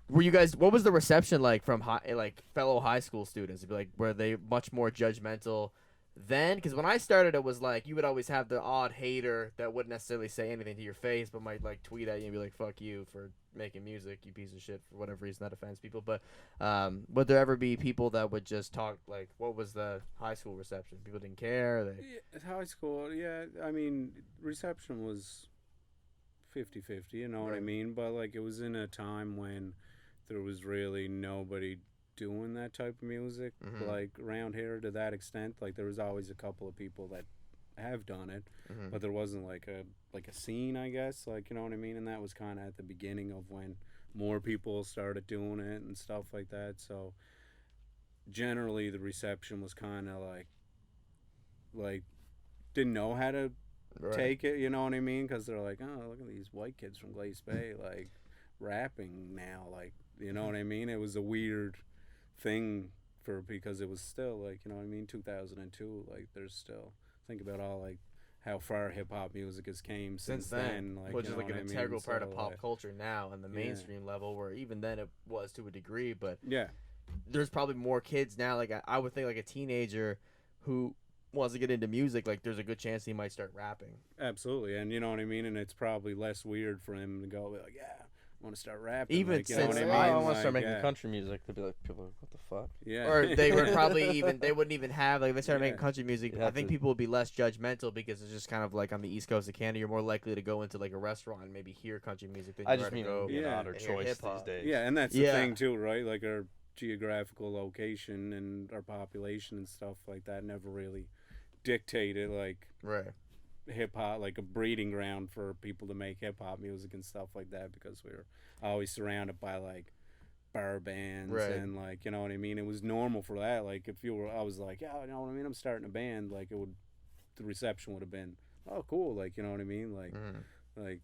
Were you guys? What was the reception like from fellow high school students? It'd be like, were they much more judgmental then? Because when I started, it was like you would always have the odd hater that wouldn't necessarily say anything to your face, but might like tweet at you and be like, "Fuck you for making music, you piece of shit," for whatever reason that offends people. But would there ever be people that would just talk like, what was the high school reception? People didn't care. High school, yeah. I mean, reception was 50-50, you know what I Right. mean? But like it was in a time when there was really nobody doing that type of music Mm-hmm. like around here to that extent. Like there was always a couple of people that have done it, Mm-hmm. but there wasn't like a scene, I guess, like you know what I mean? And that was kind of at the beginning of when more people started doing it and stuff like that. So generally the reception was kind of like didn't know how to Right. take it, you know what I mean? Because they're like, oh, look at these white kids from Glace Bay, like rapping now, like you know what I mean? It was a weird thing for because it was still like you know what I mean, 2002. Like there's still think about all like how far hip hop music has came Since since then, then, like which you is know like what an I mean. integral part of So pop culture now and the yeah, mainstream level, where even then it was to a degree, but yeah, there's probably more kids now. Like I would think, like a teenager who wants to get into music, like there's a good chance he might start rapping. absolutely, and you know what I mean. And it's probably less weird for him to go like, yeah, I want to start rapping, Even like you know They're what since I like, oh, I mean, want to start like making yeah, country music. They'd be like, people are like, what the fuck? yeah, or they would probably even they wouldn't even have like if they started yeah, making country music. You I have think to. people would be less judgmental because it's just kind of like on the east coast of Canada, you're more likely to go into like a restaurant and maybe hear country music than I you are just to mean it would go be an Yeah. odder and hear choice hip these hop. days. yeah, and that's the Yeah. thing too, right? Like our geographical location and our population and stuff like that never really dictated like Right. hip hop, like a breeding ground for people to make hip hop music and stuff like that because we were always surrounded by like bar bands Right. and like you know what I mean. It was normal for that. Like if you were, I was like, yeah, you know what I mean. I'm starting a band. Like it would, the reception would have been, oh, cool. Like you know what I mean. Mm-hmm. Like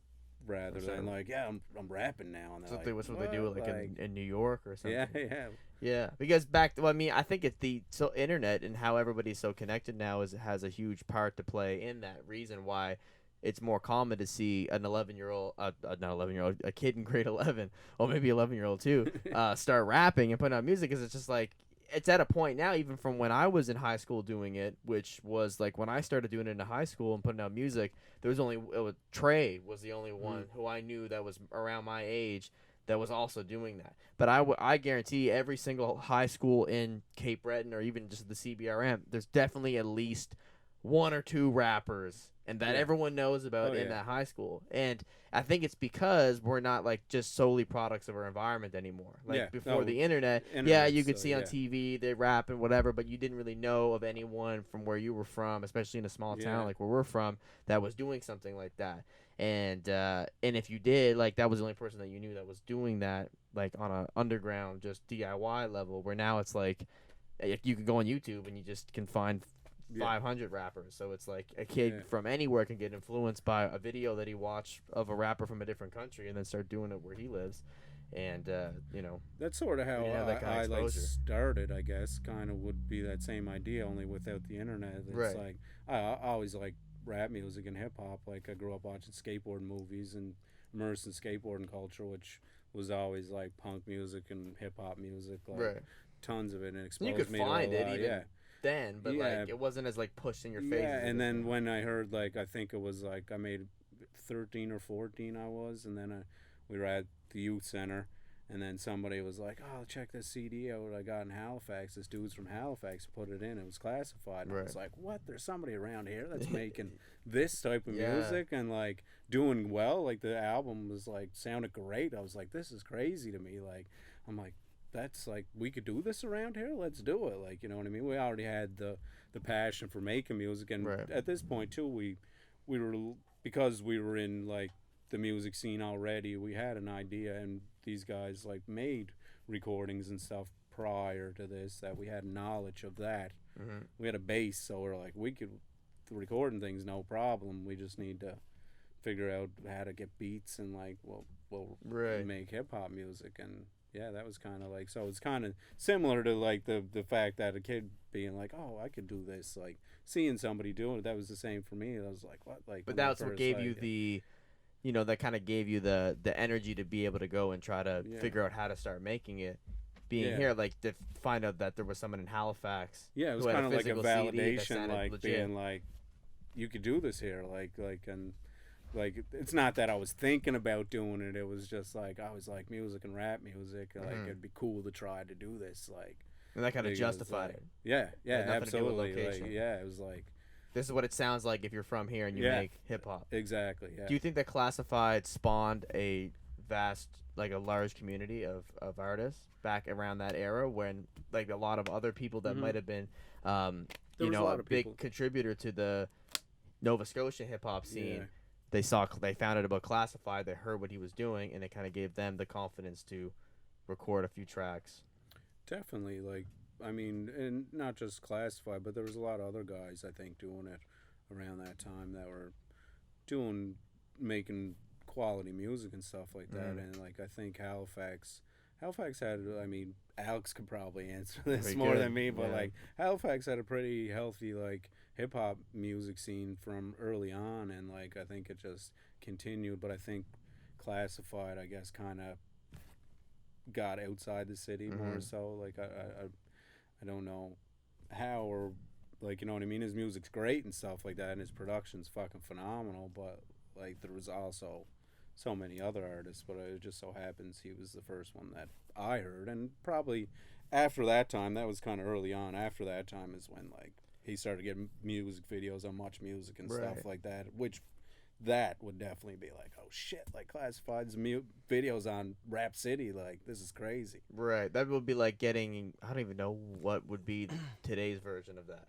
rather So than like, yeah, I'm rapping now, and they're like, that's what they do like Like, in New York or yeah, something. yeah, Yeah, because well, I mean, I think it's the internet and how everybody's so connected now has a huge part to play in that reason why it's more common to see an 11-year-old, not 11-year-old, a kid in grade 11, or maybe 11-year-old too, start rapping and putting out music because it's just like it's at a point now, even from when I was in high school doing it, which was like when I started doing it in high school and putting out music, there was only Trey was the only one who I knew that was around my age that was also doing that. But I guarantee every single high school in Cape Breton or even just the CBRM, there's definitely at least one or two rappers and that Yeah. everyone knows about Oh, in yeah. that high school. And I think it's because we're not like just solely products of our environment anymore. Like Yeah. before No, the internet, yeah, internet, you could so, see on yeah. TV they rap and whatever, but you didn't really know of anyone from where you were from, especially in a small Yeah. town like where we're from, that was doing something like that. And if you did, like that was the only person that you knew that was doing that, like on a underground just DIY level. Where now it's like you can go on YouTube and you just can find Yeah. 500 rappers. So it's like a kid Yeah. from anywhere can get influenced by a video that he watched of a rapper from a different country and then start doing it where he lives. And That's sort of how we didn't have that kind I of like exposure. started. I guess kind of would be that same idea, only without the internet. It's Right. like I always like rap music and hip hop. Like I grew up watching skateboard movies and immersed in skateboarding culture, which was always like punk music and hip hop music, like Right. tons of it, and And exposed you could me to a find it lot. even Yeah, then, but Yeah. like it wasn't as like pushed in your face. yeah. as it And is then now. when I heard like I think it was like I made 13 or 14, I was, and then we were at the youth center. And then somebody was like, "Oh, check this CD out I got in Halifax. This dude's from Halifax put it in. It was classified." And I was Right. like, "What? There's somebody around here that's making this type of Yeah. music and like doing well. Like the album was like sounded great. I was like, this is crazy to me. Like, I'm like, that's like we could do this around here. Let's do it. Like, you know what I mean? We already had the passion for making music, and Right. at this point too, we were because we were in like the music scene already. We had an idea, and these guys like made recordings and stuff prior to this that we had knowledge of that. Mm-hmm. We had a base, so we're like we could the recording things no problem. We just need to figure out how to get beats and like we'll Right. make hip hop music. And yeah, that was kind of like, so it's kind of similar to like the fact that a kid being like, oh, I could do this, like seeing somebody doing it. That was the same for me. I was like, what? Like But when I that's what first, gave like, you you know, that kind of gave you the energy to be able to go and try to Yeah. figure out how to start making it. Being Yeah. here, like to find out that there was someone in Halifax. Yeah, it was who had kind of like a physical CD that validation, sounded like legit. being like, you could do this here, and like it's not that I was thinking about doing it. It was just like I was like music and rap music, like Mhm. it'd be cool to try to do this, like. And that kind of because, justified like, it. Yeah, yeah, Had nothing to do with absolutely. Like, location. yeah, it was like This is what it sounds like if you're from here and you Yeah. make hip hop. exactly. Yeah. Do you think that Classified spawned a vast, like a large community of artists back around that era when like a lot of other people that Mhm. might have been, There you was a know, lot a of big people. contributor to the Nova Scotia hip hop scene? Yeah. They found out about Classified, they heard what he was doing, and it kind of gave them the confidence to record a few tracks. Definitely, like I mean, and not just Classified, but there was a lot of other guys I think doing it around that time that were making quality music and stuff like that. Mhm. And like I think Halifax had, I mean, Alex could probably answer this Very more good, than me, but yeah. like Halifax had a pretty healthy like hip hop music scene from early on, and like I think it just continued. But I think Classified, I guess, kind of got outside the city more Mhm. so. Like I don't know how, or like, you know what I mean. His music's great and stuff like that, and his production's fucking phenomenal. But like there was also so many other artists, but it just so happens he was the first one that I heard, and probably after that time, that was kind of early on. After that time is when like he started getting music videos on Much Music and stuff Right. like that, which that would definitely be like, oh shit, like Classified's videos on Rap City, like this is crazy. Right. That would be like getting, I don't even know what would be today's version of that.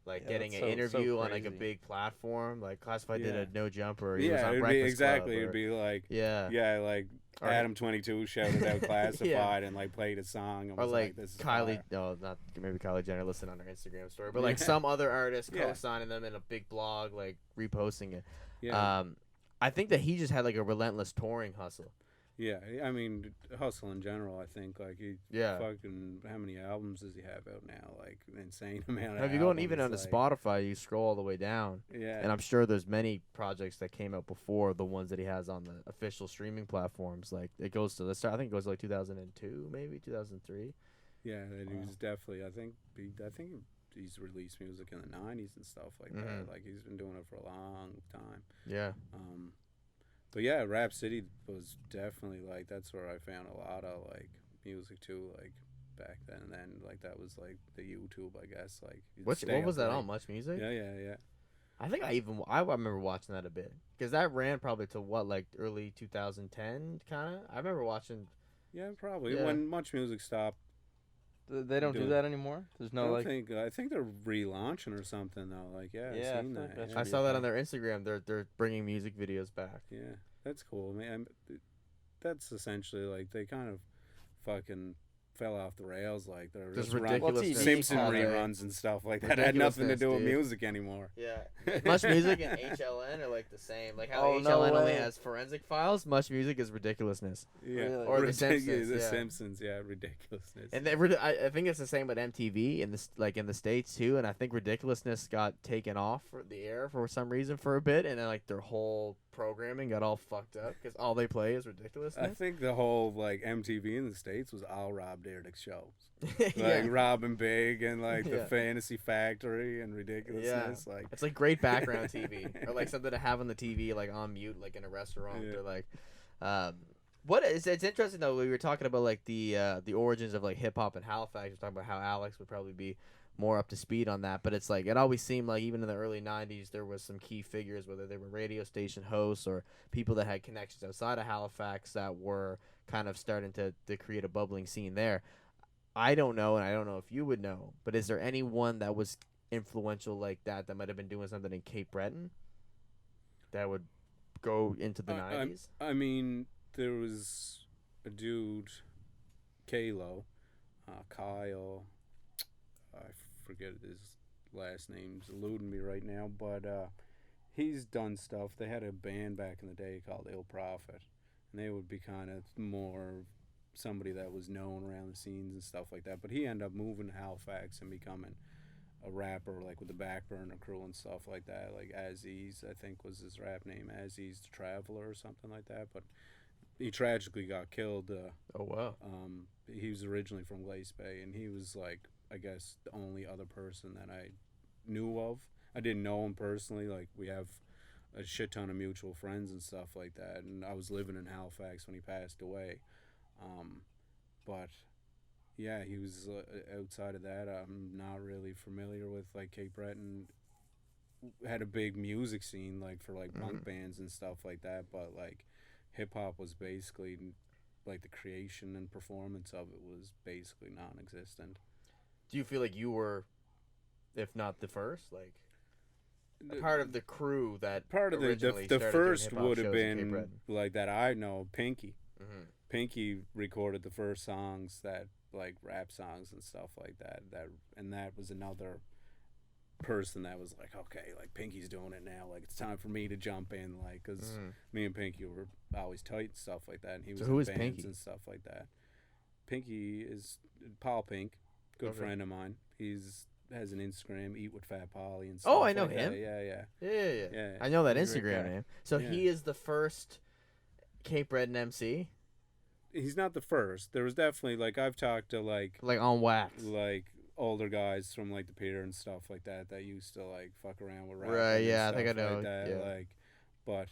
Like Yeah, getting that's an so interview on like a crazy. big platform. Like Classified did Yeah. a No Jumper. He was Yeah, on it'd be Breakfast exactly. Club, It'd or- be like, yeah. yeah, like Or- Adam 22 shouted out Classified Yeah. and like played a song and Or was like this is Kylie, fire. no, not maybe Kylie Jenner listed on her Instagram story, but like Yeah. some other artist Yeah. co-signing them in a big blog, like reposting it. Yeah, I think that he just had like a relentless touring hustle. yeah. I mean, hustle in general. I think like he Yeah. fucking how many albums does he have out now? Like insane amount. Now, Of if you go even albums, onto like, Spotify, you scroll all the way down, yeah, and I'm sure there's many projects that came out before the ones that he has on the official streaming platforms. Like it goes to the start. I think it goes to like 2002, maybe 2003. yeah. And he Wow. was definitely. I think he's released music in the '90s and stuff like Mhm. that. Like he's been doing it for a long time. Yeah. But yeah, Rap City was definitely like that's where I found a lot of like music too, like back then. And then like that was like the YouTube, I guess. Like you'd What stay was up that late. on? Much Music? Yeah, yeah, yeah. I think I remember watching that a bit because that ran probably to what, like early 2010 kind of. I remember watching. Yeah, probably. Yeah. When Much Music stopped, They don't do Doing- that anymore. There's no like. I think they're relaunching or something though. Like yeah, Yeah, I I've seen feel like that. that Yeah. should I be saw a that thing. on their Instagram. They're bringing music videos back. Yeah, that's cool, man. That's essentially like they kind of fucking fell off the rails. Like they're Just just ridiculous. TV Simpson all day. reruns and stuff like that. Had nothing to Ridiculousness, do with dude. music anymore. Yeah. Much Music and HLN are like the same. Like how Oh, no HLN only way. has forensic files, Much Music is ridiculousness. Yeah, Really? Or The Ridic- Simpsons, The yeah. Simpsons, yeah, ridiculousness. And I think it's the same with MTV in the States too. And I think Ridiculousness got taken off for the air for some reason for a bit, and then like their whole programming got all fucked up because all they play is I Ridiculousness. think the whole like MTV in the States was all Rob Dyrdek's shows. Like Yeah. Robin Big and like Yeah. the Fantasy Factory and ridiculousness. Like It's like great background TV, or like something to have on the TV, like on mute, like in a restaurant, Yeah. or like, what is it's interesting though. We were talking about like the origins of like hip hop in Halifax. We're talking about how Alex would probably be more up to speed on that, but it's like it always seemed like even in the early '90s there was some key figures, whether they were radio station hosts or people that had connections outside of Halifax that were kind of starting to create a bubbling scene there. I don't know, and I don't know if you would know, but is there anyone that was influential like that might have been doing something in Cape Breton that would go into the '90s? I mean, there was a dude, Kalo, Kyle. I forget his last name's eluding me right now, but he's done stuff. They had a band back in the day called Ill Prophet, and they would be kind of more somebody that was known around the scenes and stuff like that. But he ended up moving to Halifax and becoming a rapper like with the Backburner crew and stuff like that. Like Aziz, I think was his rap name, Aziz the Traveler or something like that. But he tragically got killed. Oh wow. He was originally from Glace Bay, and he was like, I guess, the only other person that I knew of. I didn't know him personally. Like, we have a shit ton of mutual friends and stuff like that. And I was living in Halifax when he passed away. But yeah, he was outside of that. I'm not really familiar with like Cape Breton. Had a big music scene like for like punk bands and stuff like that. But like hip hop was basically like the creation and performance of it was basically non-existent. Do you feel like you were, if not the first, like part of the crew that part of the first would have been like that I know, Pinky. Pinky recorded the first songs that like rap songs and stuff like that. That was another person that was like, okay, like Pinky's doing it now. Like it's time for me to jump in, like because me and Pinky were always tight and stuff like that. And he was in bands Pinky? And stuff like that. Pinky is Paul Pink, good friend of mine. Has an Instagram, Eat with Fat Polly and stuff. Oh, I know like him. That. Yeah. I know that Instagram name. So he is the first Cape Breton MC. He's not the first. There was definitely like I've talked to like on wax, like older guys from like the pier and stuff like that used to like fuck around with rap. Right. Yeah, I think I know. Like that. Yeah. Like, but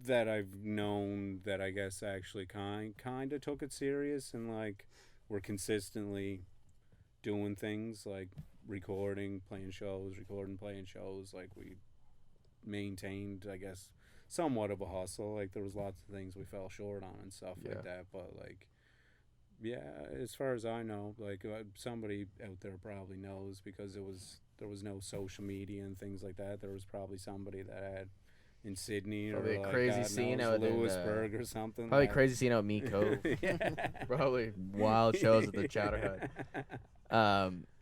that I've known that I guess actually kind of took it serious and like were consistently doing things like recording, playing shows. Like we maintained, I guess, somewhat of a hustle. Like there was lots of things we fell short on and stuff like that. But like, yeah, as far as I know, like somebody out there probably knows because there was no social media and things like that. There was probably somebody that had in Sydney probably or like crazy scene out in Lewisburg or something. Probably crazy scene out in Meat Cove. Probably wild shows at the Chowder Hut.